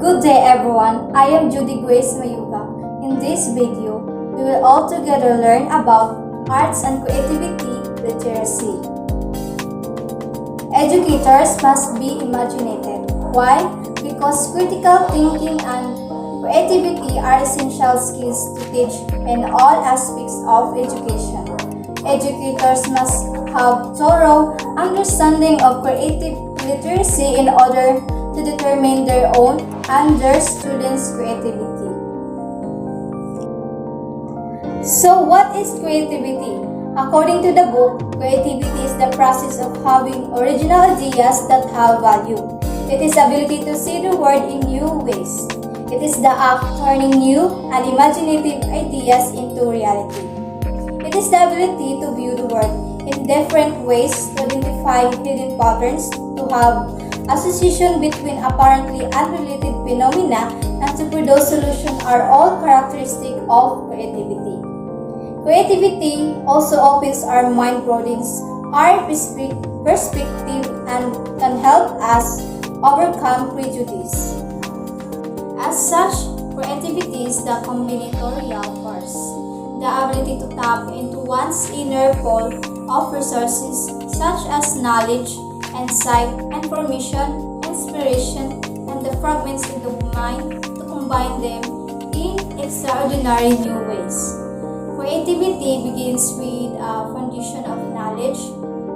Good day everyone, I am Judy Grace Mayuga. In this video, we will all together learn about arts and creativity literacy. Educators must be imaginative. Why? Because critical thinking and creativity are essential skills to teach in all aspects of education. Educators must have thorough understanding of creative literacy in order to determine their own and their students' creativity. So what is creativity? According to the book, creativity is the process of having original ideas that have value. It is the ability to see the world in new ways. It is the act of turning new and imaginative ideas into reality. It is the ability to view the world in different ways, to identify hidden patterns, to have association between apparently unrelated phenomena, and to produce solutions are all characteristics of creativity. Creativity also opens our mind, broadens our perspective, and can help us overcome prejudice. As such, creativity is the combinatorial force, the ability to tap into one's inner pool of resources such as knowledge, insight, information, inspiration, and the fragments in the mind to combine them in extraordinary new ways. Creativity begins with a foundation of knowledge,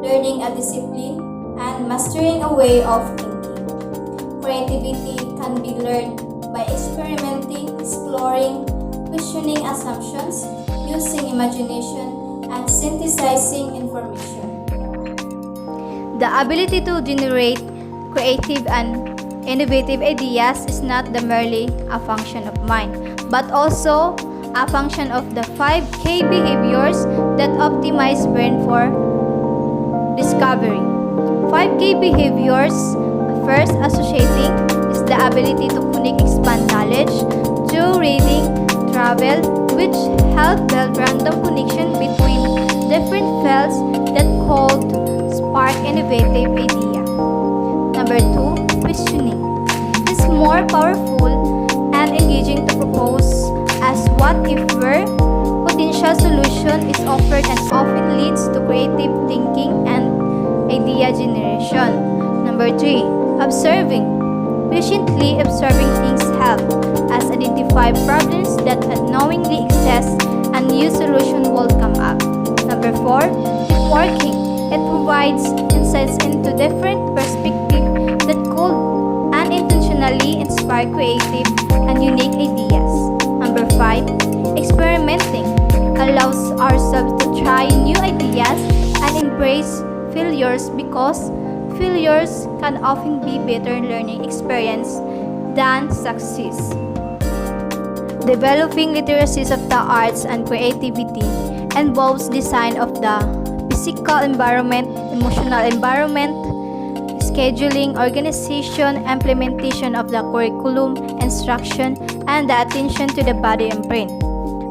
learning a discipline, and mastering a way of thinking. Creativity can be learned by experimenting, exploring, questioning assumptions, using imagination, and synthesizing information. The ability to generate creative and innovative ideas is not merely a function of mind, but also a function of the 5 key behaviors that optimize brain for discovery. 5 key behaviors. First, associating is the ability to connect, expand knowledge. 2, reading, travel, which help build random connection between different fields that could spark innovative idea. Number 2, questioning. It is more powerful and engaging to propose as what if were potential solution is offered and often leads to creative thinking and idea generation. Number 3, observing. Patiently observing things help us identify problems that unknowingly exist and new solution will come up. Number 4, networking. It provides insights into different perspectives that could unintentionally inspire creative and unique ideas. Number 5, experimenting allows ourselves to try new ideas and embrace failures because failures can often be better learning experience than success. Developing literacies of the arts and creativity involves design of the physical environment, emotional environment, scheduling, organization, implementation of the curriculum, instruction, and the attention to the body and brain.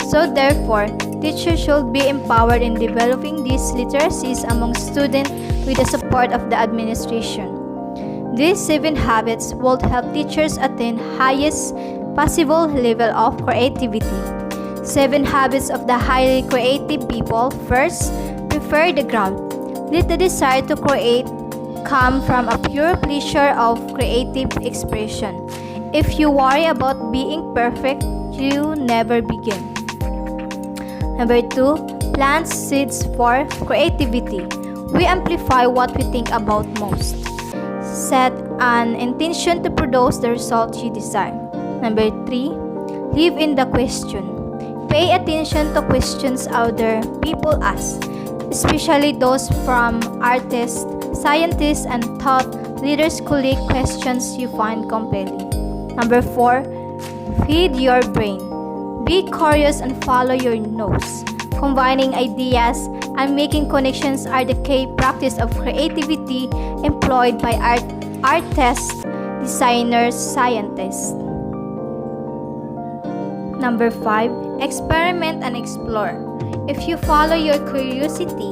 So therefore, teachers should be empowered in developing these literacies among students with the support of the administration. These 7 habits will help teachers attain highest possible level of creativity. 7 habits of the highly creative people. First, prefer the ground. Let the desire to create come from a pure pleasure of creative expression. If you worry about being perfect, you never begin. Number 2, plant seeds for creativity. We amplify what we think about most. Set an intention to produce the result you desire. Number 3, live in the question. Pay attention to questions other people ask, especially those from artists, scientists, and thought leaders. Collect questions you find compelling. Number 4, feed your brain. Be curious and follow your nose. Combining ideas and making connections are the key practice of creativity employed by artists, designers, scientists. Number 5, experiment and explore. If you follow your curiosity,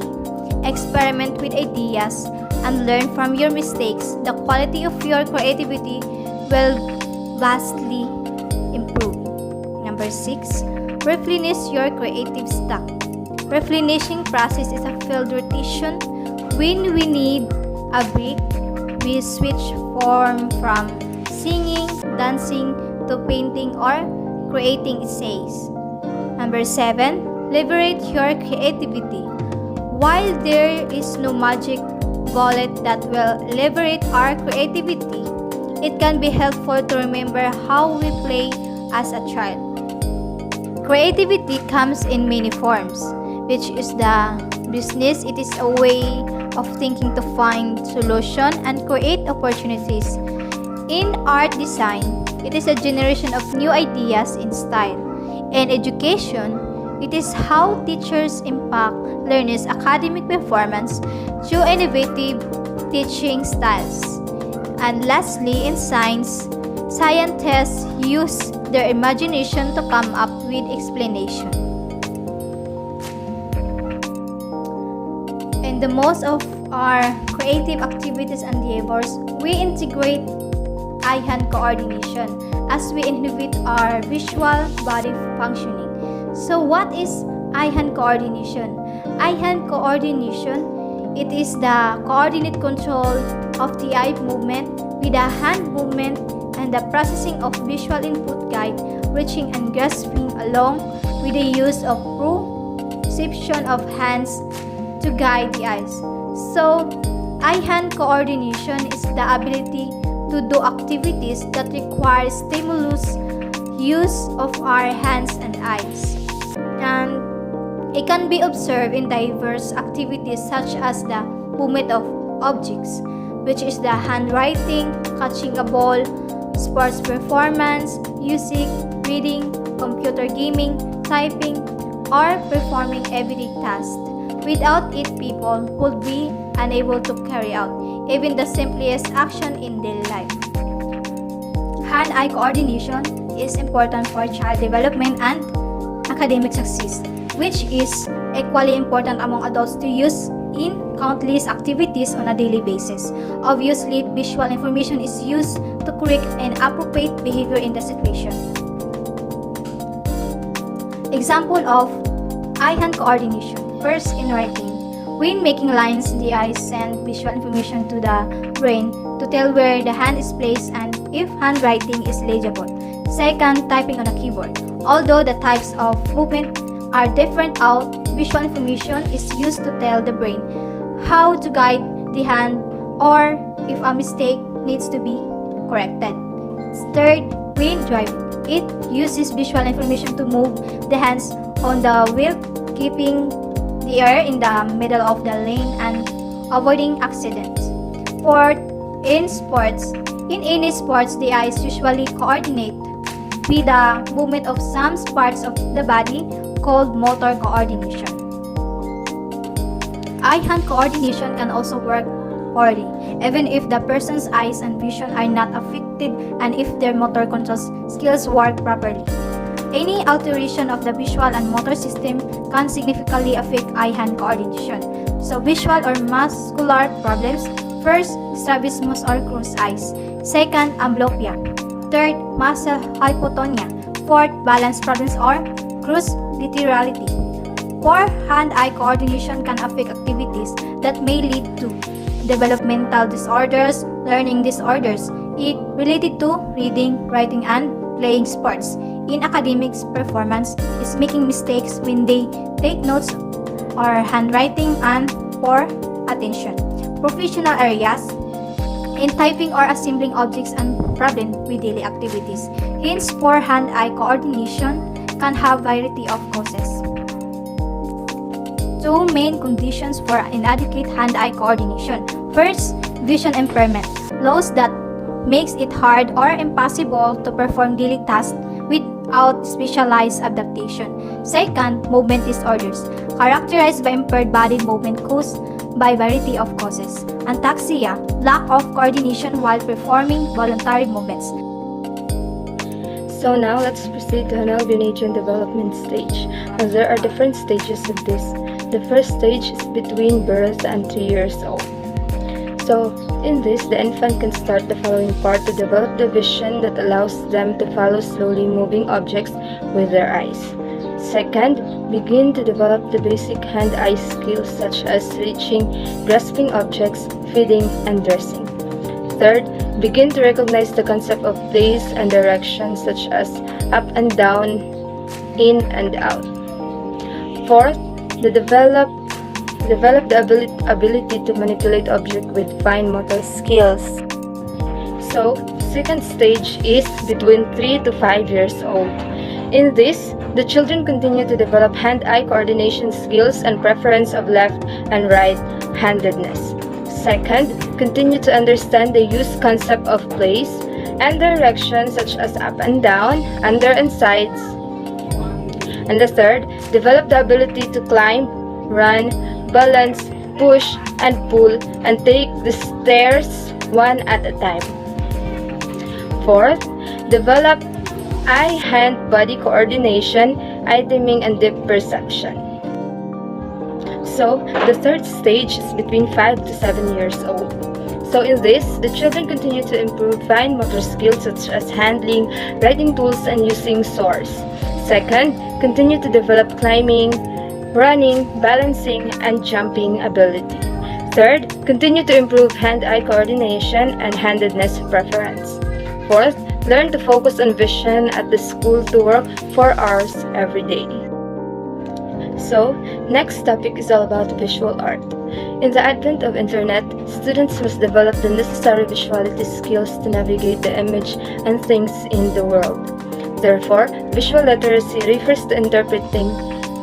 experiment with ideas, and learn from your mistakes, the quality of your creativity will vastly improve. Number 6, replenish your creative stock. Replenishing process is a field rotation. When we need a break, we switch form from singing, dancing, to painting or creating essays. Number 7, liberate your creativity. While there is no magic bullet that will liberate our creativity, it can be helpful to remember how we play as a child. Creativity comes in many forms, which is the business. It is a way of thinking to find solution and create opportunities. In art design, it is a generation of new ideas in style. In education, it is how teachers impact learners' academic performance through innovative teaching styles. And lastly, in science, scientists use their imagination to come up with explanation. In the most of our creative activities and endeavors, we integrate eye-hand coordination as we inhibit our visual body functioning. So what is eye-hand coordination? Eye-hand coordination, it is the coordinate control of the eye movement with the hand movement and the processing of visual input guide, reaching and grasping along with the use of perception of hands to guide the eyes. So, eye-hand coordination is the ability to do activities that require stimulus use of our hands and eyes. And it can be observed in diverse activities such as the movement of objects, which is the handwriting, catching a ball, sports performance, music, reading, computer gaming, typing, or performing everyday tasks. Without it, people would be unable to carry out even the simplest action in daily life. Hand-eye coordination is important for child development and academic success, which is equally important among adults to use in countless activities on a daily basis. Obviously, visual information is used to correct an appropriate behavior in the situation. Example of eye-hand coordination. First, in writing. When making lines, the eyes send visual information to the brain to tell where the hand is placed and if handwriting is legible. Second, typing on a keyboard. Although the types of movement are different out, visual information is used to tell the brain how to guide the hand or if a mistake needs to be corrected. Third, when driving. It uses visual information to move the hands on the wheel, keeping the air in the middle of the lane and avoiding accidents. Fourth, in sports. In any sports, the eyes usually coordinate with the movement of some parts of the body called motor coordination. Eye-hand coordination can also work poorly, even if the person's eyes and vision are not affected and if their motor control skills work properly. Any alteration of the visual and motor system can significantly affect eye-hand coordination. So, visual or muscular problems. First, strabismus or crossed eyes. Second, amblyopia. Third, muscle hypotonia. Fourth, balance problems or cruise laterality. Poor hand-eye coordination can affect activities that may lead to developmental disorders, learning disorders, related to reading, writing, and playing sports. In academics, performance is making mistakes when they take notes or handwriting and poor attention. Professional areas, in typing or assembling objects and problem with daily activities. Hence, poor hand-eye coordination can have variety of causes. Two main conditions for inadequate hand-eye coordination. First, vision impairment. Loss that makes it hard or impossible to perform daily tasks without specialized adaptation. Second, movement disorders, characterized by impaired body movement caused by variety of causes. Ataxia, lack of coordination while performing voluntary movements. So now let's proceed to amalgamation development stage, as there are different stages of this. The first stage is between birth and 3 years old. So In this, the infant can start the following part to develop the vision that allows them to follow slowly moving objects with their eyes. Second, begin to develop the basic hand-eye skills such as reaching, grasping objects, feeding, and dressing. Third, begin to recognize the concept of place and direction such as up and down, in and out. Fourth, develop the ability to manipulate objects with fine motor skills. So, second stage is between 3 to 5 years old. In this, the children continue to develop hand-eye coordination skills and preference of left and right-handedness. Second, continue to understand the use concept of place and direction such as up and down, under and sides. And the third, develop the ability to climb, run, balance, push, and pull, and take the stairs one at a time. Fourth, develop eye-hand-body coordination, eye-timing, and deep perception. So, the third stage is between 5 to 7 years old. So in this, the children continue to improve fine motor skills such as handling, writing tools, and using saws. Second, continue to develop climbing, running, balancing, and jumping ability. Third, continue to improve hand-eye coordination and handedness preference. Fourth, learn to focus on vision at the school to work 4 hours every day. So, next topic is all about visual art. In the advent of internet, students must develop the necessary visuality skills to navigate the image and things in the world. Therefore, visual literacy refers to interpreting,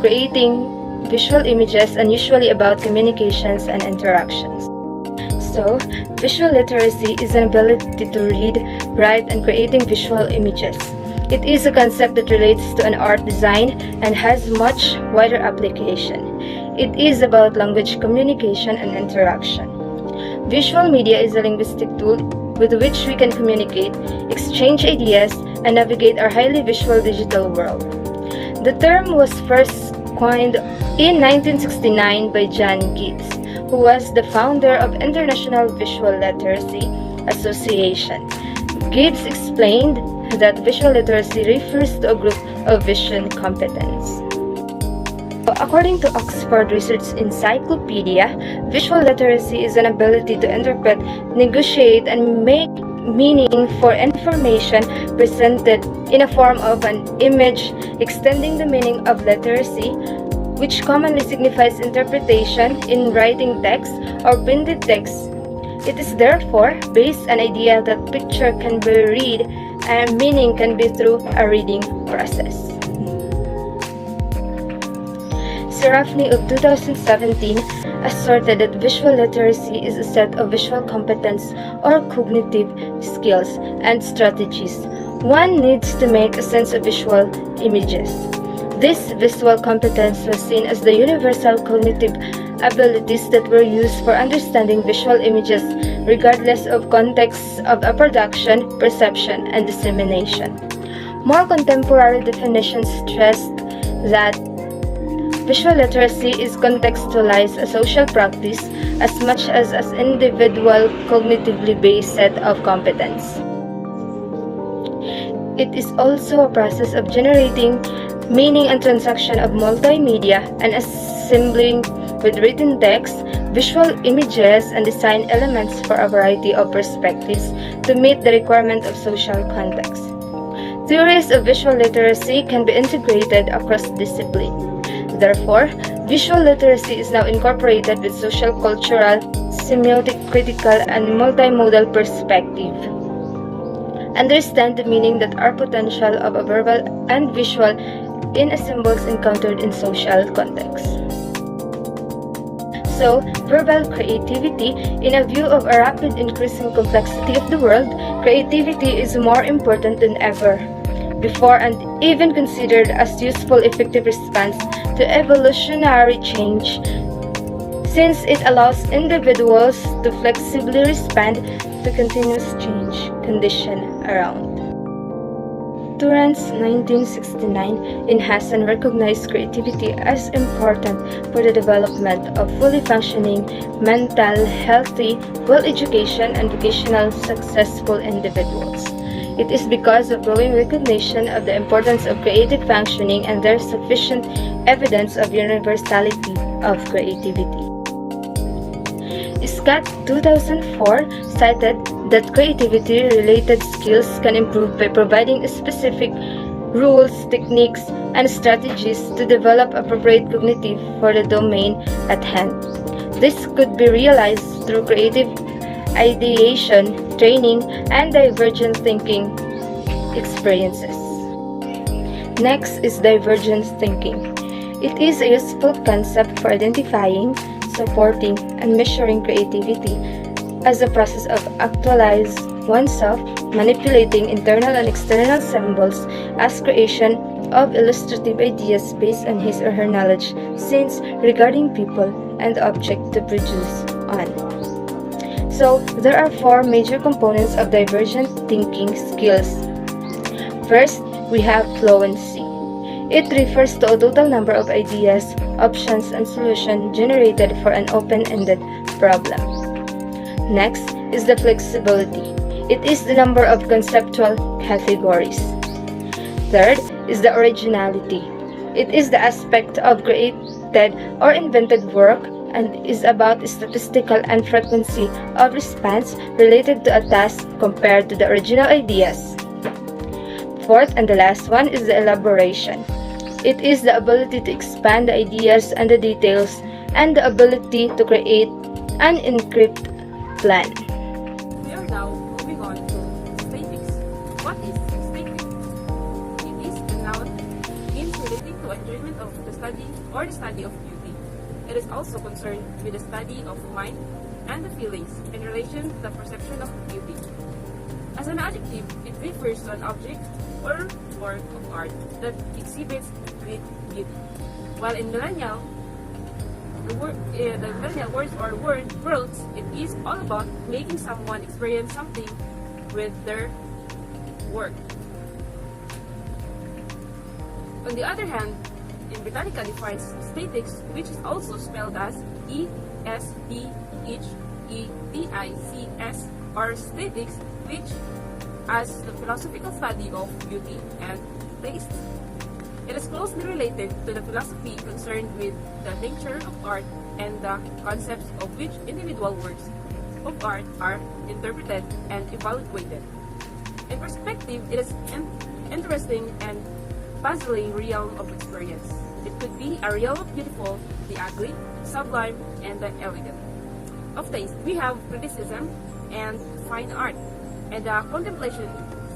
creating visual images, and usually about communications and interactions. So, visual literacy is an ability to read, write, and creating visual images. It is a concept that relates to an art design and has much wider application. It is about language communication and interaction. Visual media is a linguistic tool with which we can communicate, exchange ideas, and navigate our highly visual digital world. The term was first coined in 1969 by John Gibbs, who was the founder of International Visual Literacy Association. Gibbs explained that visual literacy refers to a group of vision competence. According to Oxford Research Encyclopedia, visual literacy is an ability to interpret, negotiate, and make meaning for information presented in a form of an image, extending the meaning of literacy, which commonly signifies interpretation in writing text or printed text. It is therefore based on an idea that picture can be read and meaning can be through a reading process. Serafny of 2017 asserted that visual literacy is a set of visual competence or cognitive skills and strategies one needs to make a sense of visual images. This visual competence was seen as the universal cognitive abilities that were used for understanding visual images regardless of context of a production, perception, and dissemination. More contemporary definitions stress that visual literacy is contextualized as social practice as much as an individual cognitively based set of competence. It is also a process of generating meaning and transaction of multimedia and assembling with written text, visual images, and design elements for a variety of perspectives to meet the requirement of social context. Theories of visual literacy can be integrated across disciplines. Therefore, visual literacy is now incorporated with social, cultural, semiotic, critical, and multimodal perspective. Understand the meaning that are potential of a verbal and visual in symbols encountered in social context. So, verbal creativity, in a view of a rapid increasing complexity of the world, creativity is more important than ever before and even considered as useful effective response to evolutionary change, since it allows individuals to flexibly respond to continuous change condition around. Turan's 1969 in Hassan recognized creativity as important for the development of fully functioning, mental, healthy, well-educated, and vocational successful individuals. It is because of growing recognition of the importance of creative functioning and there is sufficient evidence of universality of creativity. Scott 2004 cited that creativity-related skills can improve by providing specific rules, techniques, and strategies to develop appropriate cognitive for the domain at hand. This could be realized through creative ideation, training, and divergent thinking experiences. Next is divergent thinking. It is a useful concept for identifying, supporting, and measuring creativity as a process of actualize oneself, manipulating internal and external symbols as creation of illustrative ideas based on his or her knowledge, since regarding people and object to produce on. So, there are four major components of divergent thinking skills. First, we have fluency. It refers to a total number of ideas, options, and solutions generated for an open-ended problem. Next is the flexibility. It is the number of conceptual categories. Third is the originality. It is the aspect of created or invented work and is about statistical and frequency of response related to a task compared to the original ideas. Fourth and the last one is the elaboration. It is the ability to expand the ideas and the details and the ability to create an encrypt plan. We are now moving on to statics. What is statics? It is a noun means relating to enjoyment of the study or the study of beauty. It is also concerned with the study of mind and the feelings in relation to the perception of beauty. As an adjective, it refers to an object or work of art that exhibits great beauty. While in millennial, the millennial words or words, it is all about making someone experience something with their work. On the other hand, in Britannica defines statics, which is also spelled as E-S-T-H-E-T-I-C-S, or statics, which as the philosophical study of beauty and taste. It is closely related to the philosophy concerned with the nature of art and the concepts of which individual works of art are interpreted and evaluated. In perspective, it is an interesting and puzzling realm of experience. It could be a realm of beautiful, the ugly, sublime, and the elegant. Of taste, we have criticism and fine art, and the contemplation,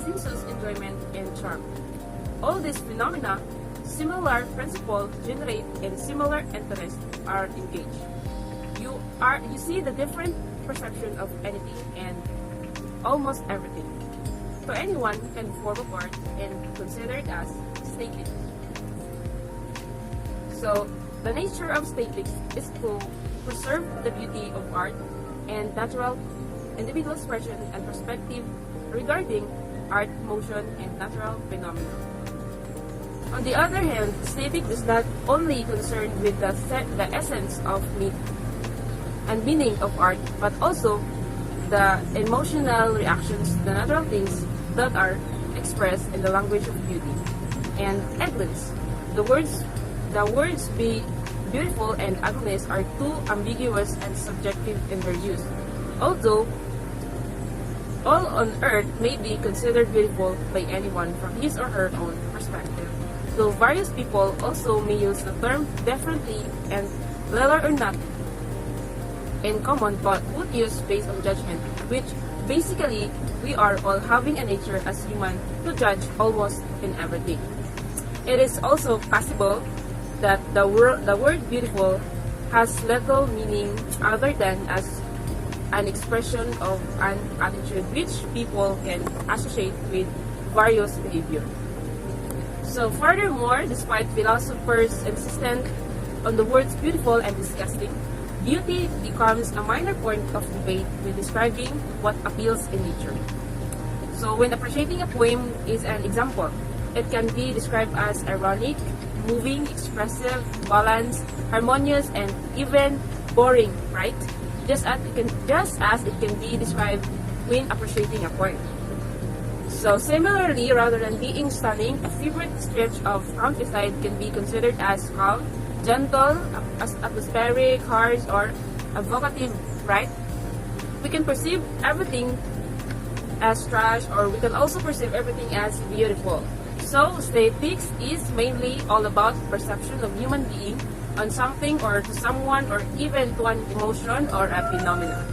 sensuous enjoyment, and charm. All these phenomena, similar principles generate and similar interests are engaged. You see the different perception of anything and almost everything. So anyone can form a part and consider it as static. So the nature of statics is to preserve the beauty of art and natural individual expression and perspective regarding art, motion, and natural phenomena. On the other hand, static is not only concerned with the essence of meaning of art, but also the emotional reactions, the natural things that are expressed in the language of beauty and ugliness. The words be beautiful and ugliness are too ambiguous and subjective in their use. Although all on earth may be considered beautiful by anyone from his or her own perspective, though various people also may use the term differently and whether or not in common but would use based on judgment, which basically we are all having a nature as human to judge almost in everything. It is also possible that the word beautiful has little meaning other than as an expression of an attitude which people can associate with various behavior. So furthermore, despite philosophers' insistence on the words beautiful and disgusting, beauty becomes a minor point of debate when describing what appeals in nature. So when appreciating a poem is an example, it can be described as ironic, moving, expressive, balanced, harmonious, and even boring, right? Just as it can be described when appreciating a poem. So similarly, rather than being stunning, a favorite stretch of countryside can be considered as calm, gentle, atmospheric, harsh, or evocative, right? We can perceive everything as trash, or we can also perceive everything as beautiful. So aesthetics is mainly all about perception of human being on something or to someone or even to an emotion or a phenomenon.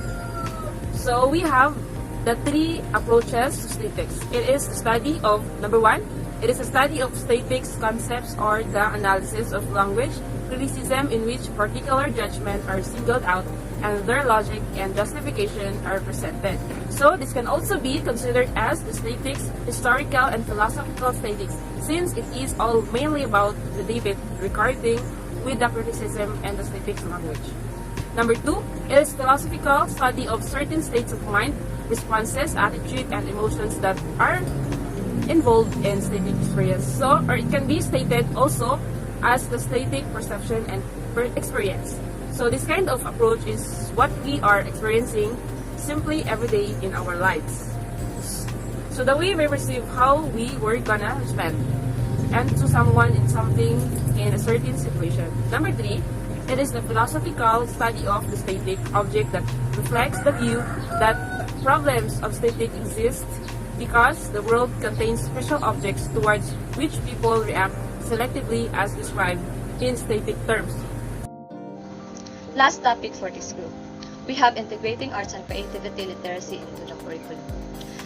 So we have the three approaches to aesthetics. It is a study of, number one, it is a study of aesthetics concepts or the analysis of language, criticism in which particular judgments are singled out and their logic and justification are presented. So this can also be considered as aesthetics, historical and philosophical aesthetics, since it is all mainly about the debate regarding with the criticism and aesthetics language. Number two, it is philosophical study of certain states of mind, responses, attitude, and emotions that are involved in aesthetic experience. So, or it can be stated also as the aesthetic perception and experience. So this kind of approach is what we are experiencing simply every day in our lives. So the way we perceive how we were gonna spend and to someone in something in a certain situation. Number three, it is the philosophical study of the aesthetic object that reflects the view that problems of aesthetic exist because the world contains special objects towards which people react selectively as described in aesthetic terms. Last topic for this group. We have integrating arts and creativity literacy into the curriculum.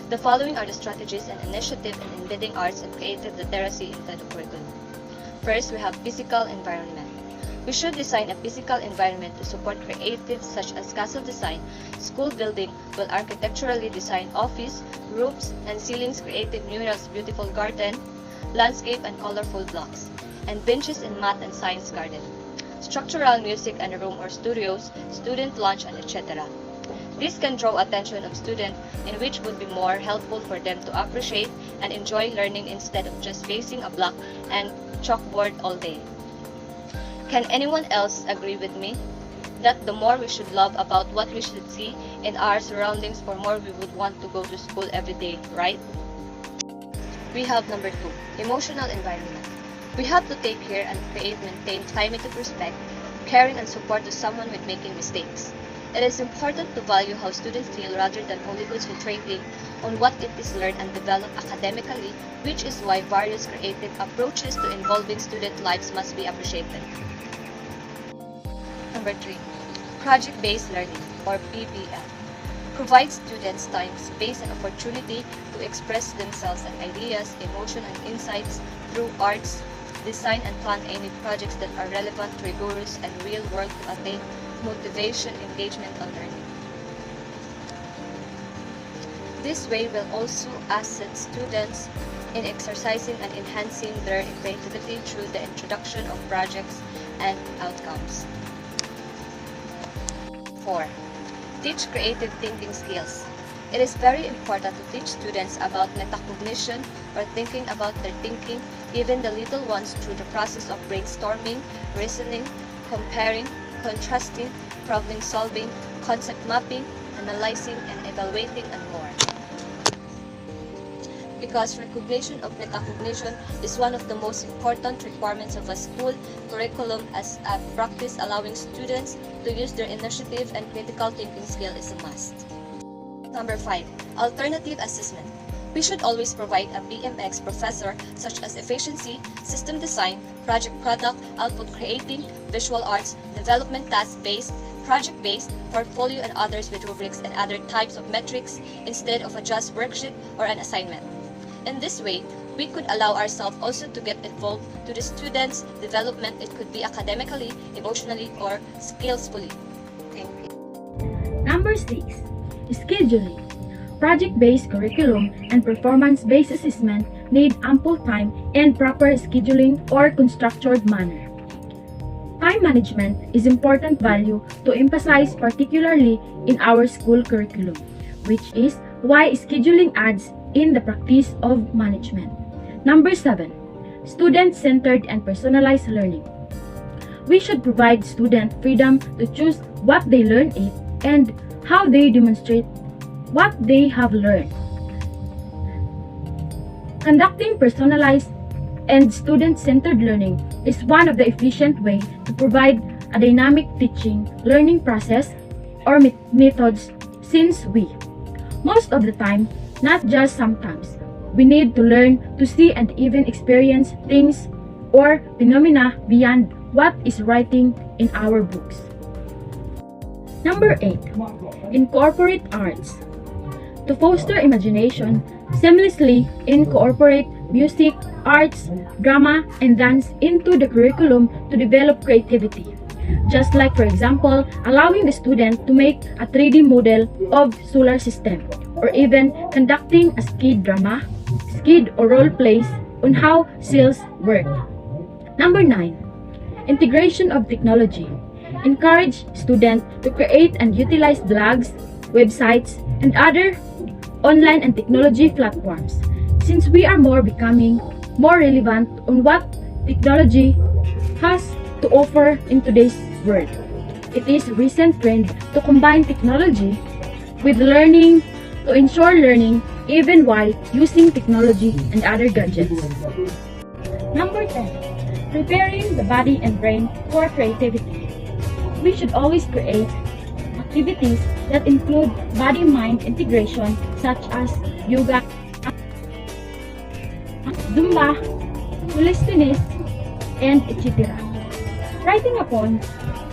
The following are the strategies and initiatives in embedding arts and creative literacy into the curriculum. First, we have physical environment. We should design a physical environment to support creatives such as castle design, school building will architecturally design office, roofs, and ceilings, creative murals, beautiful garden, landscape and colorful blocks, and benches in math and science garden. Structural music and room or studios, student lunch, and etc. This can draw attention of students in which would be more helpful for them to appreciate and enjoy learning instead of just facing a block and chalkboard all day. Can anyone else agree with me that the more we should love about what we should see in our surroundings, for more we would want to go to school every day, right? We have number two, emotional environment. We have to take care and maintain climate of respect, caring and support to someone with making mistakes. It is important to value how students feel rather than only concentrating on what it is learned and developed academically, which is why various creative approaches to involving student lives must be appreciated. Number 3. Project-based learning, or PBL, provides students time, space, and opportunity to express themselves and ideas, emotion, and insights through arts, design and plan any projects that are relevant, rigorous, and real-world to attain motivation, engagement, and learning. This way will also assist students in exercising and enhancing their creativity through the introduction of projects and outcomes. 4. Teach creative thinking skills. It is very important to teach students about metacognition, or thinking about their thinking, even the little ones, through the process of brainstorming, reasoning, comparing, contrasting, problem solving, concept mapping, analyzing, and evaluating, and more. Because recognition of metacognition is one of the most important requirements of a school curriculum, as a practice allowing students to use their initiative and critical thinking skill is a must. Number 5. Alternative assessment. We should always provide a BMX professor such as efficiency, system design, project product, output creating, visual arts, development task-based, project-based, portfolio, and others with rubrics and other types of metrics instead of a just worksheet or an assignment. In this way, we could allow ourselves also to get involved to the students' development. It could be academically, emotionally, or skillfully. Thank you. Number 6. Scheduling. Project-based curriculum and performance-based assessment need ample time and proper scheduling or constructed manner. Time management is important value to emphasize particularly in our school curriculum, which is why scheduling adds in the practice of management. Number 7. Student-centered and personalized learning. We should provide students freedom to choose what they learn and how they demonstrate what they have learned. Conducting personalized and student-centered learning is one of the efficient ways to provide a dynamic teaching learning process or methods, since most of the time, not just sometimes, we need to learn to see and even experience things or phenomena beyond what is writing in our books. Number 8. Incorporate arts. To foster imagination, seamlessly incorporate music, arts, drama, and dance into the curriculum to develop creativity. Just like, for example, allowing the student to make a 3D model of solar system, or even conducting a skid drama, skid or role plays on how cells work. Number 9. Integration of technology. Encourage students to create and utilize blogs, websites, and other online and technology platforms, since we are becoming more relevant on what technology has to offer in today's world. It is a recent trend to combine technology with learning to ensure learning even while using technology and other gadgets. Number 10. Preparing the body and brain for creativity. We should always create activities that include body-mind integration, such as yoga, Zumba, calisthenics, and etc. Writing upon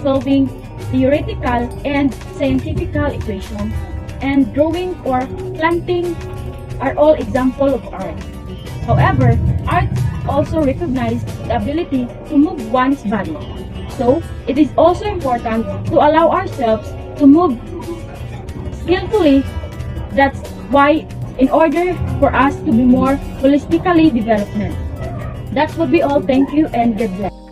solving theoretical and scientific equations, and drawing or planting are all examples of art. However, art also recognizes the ability to move one's body. So, it is also important to allow ourselves to move skillfully. That's why, in order for us to be more holistically development. That would be all. Thank you and God bless.